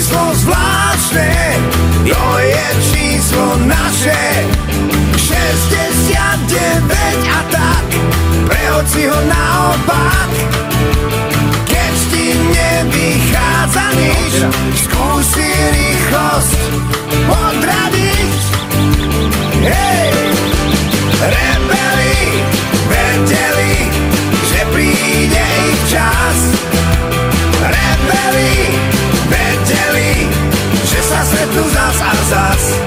číslo zvláštne, to je číslo naše. 69 a tak, prehod si ho naopak. Keď ti nevychádza nič, skúsi rýchlosť odradiť. Hej! Rebeli vedeli, že príde ich čas. Rebeli vedeli, že sa stretnú zas a zas.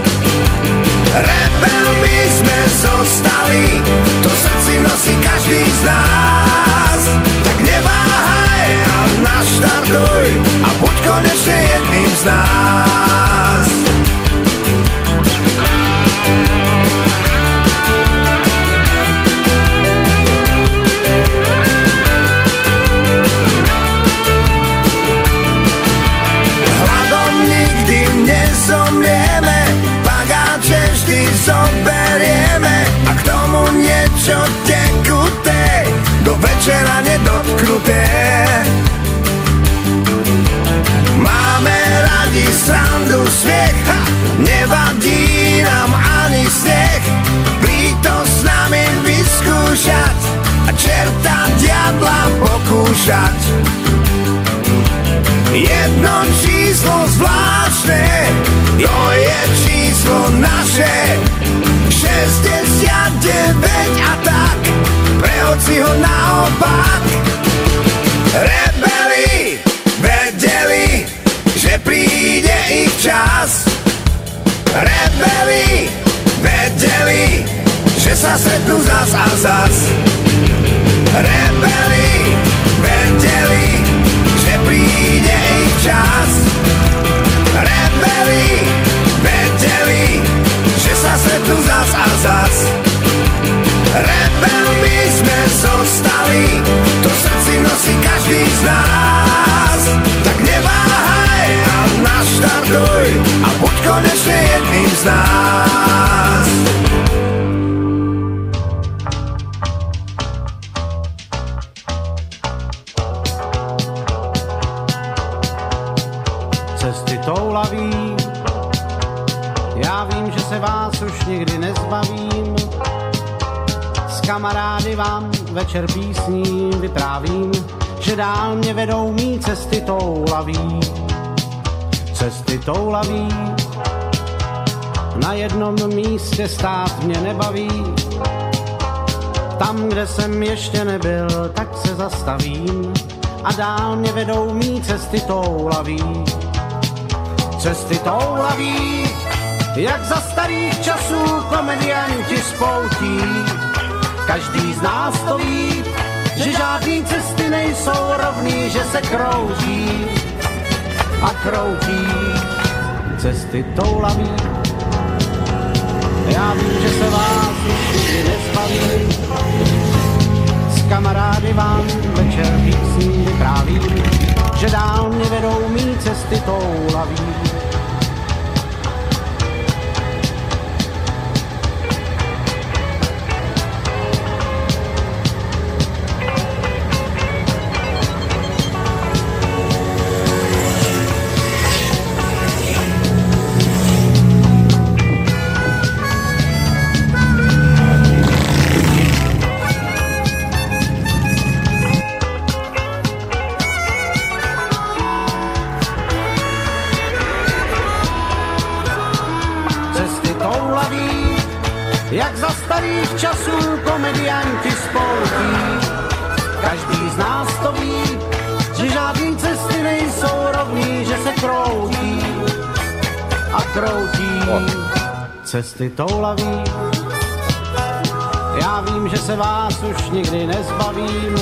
Rebelmi sme zostali, to srdci nosí každý z nás. Tak neváhaj a naštartuj a buď konečne jedným z nás. Hladom nikdy nezomrieme, bagáče vždy zoberieme a k tomu niečo tekuté, do večera nedotknuté. Máme radi srandu, smiech, nevadí nám ani sneh. Príď to s nami vyskúšať a čerta diabla pokúšať. Jedno číslo zvláštne, to je číslo naše. 69 a tak, prehod si ho naopak. Rebeli vedeli, že príde ich čas. Rebeli vedeli, že sa stretnú zas a zas. Rebeli vedeli, že príde ich čas. Rebeli vedeli, že sa stretnú zas a zas. Rebelmi sme zostali, to srdci nosí každý z nás. Tak neváhaj a naštartuj a buď konečne jedným z nás. Cesty toulaví, já vím, že se vás už nikdy nezbavím. S kamarády vám večer písní vyprávím, že dál mě vedou mý cesty toulaví. Cesty toulaví, na jednom místě stát mě nebaví. Tam, kde jsem ještě nebyl, tak se zastavím a dál mě vedou mý cesty toulaví. Cesty toulaví, jak za starých časů komedianti spoutí. Každý z nás to ví, že žádný cesty nejsou rovný, že se kroutí a kroutí. Cesty toulaví, já vím, že se vás už nikdy nezbavím. S kamarády vám večer písní vyprávím, že dál mě vedou mý cesty toulaví. Jak za starých časů komedianti spoutí. Každý z nás to ví, že žádný cesty nejsou rovný, že se kroutí a kroutí. Cesty toulaví, já vím, že se vás už nikdy nezbavím.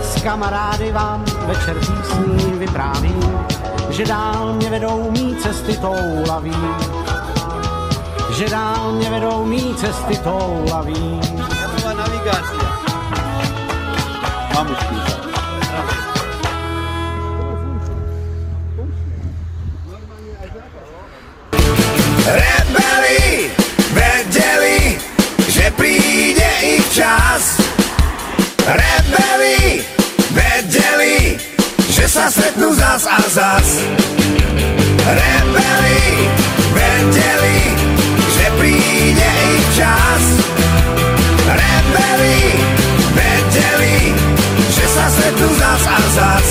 S kamarády vám večer písní vyprávím, že dál mě vedou mý cesty toulaví. Že dál mě vedou mý cesty toulaví. Nová navigácia. Mám už písať. Rebeli vedeli, že príde ich čas. Rebeli vedeli, že sa stretnú zas a zas. Rebeli vedeli, že príde ich čas. Rebeli vedeli, že sa stretnú zas a zas.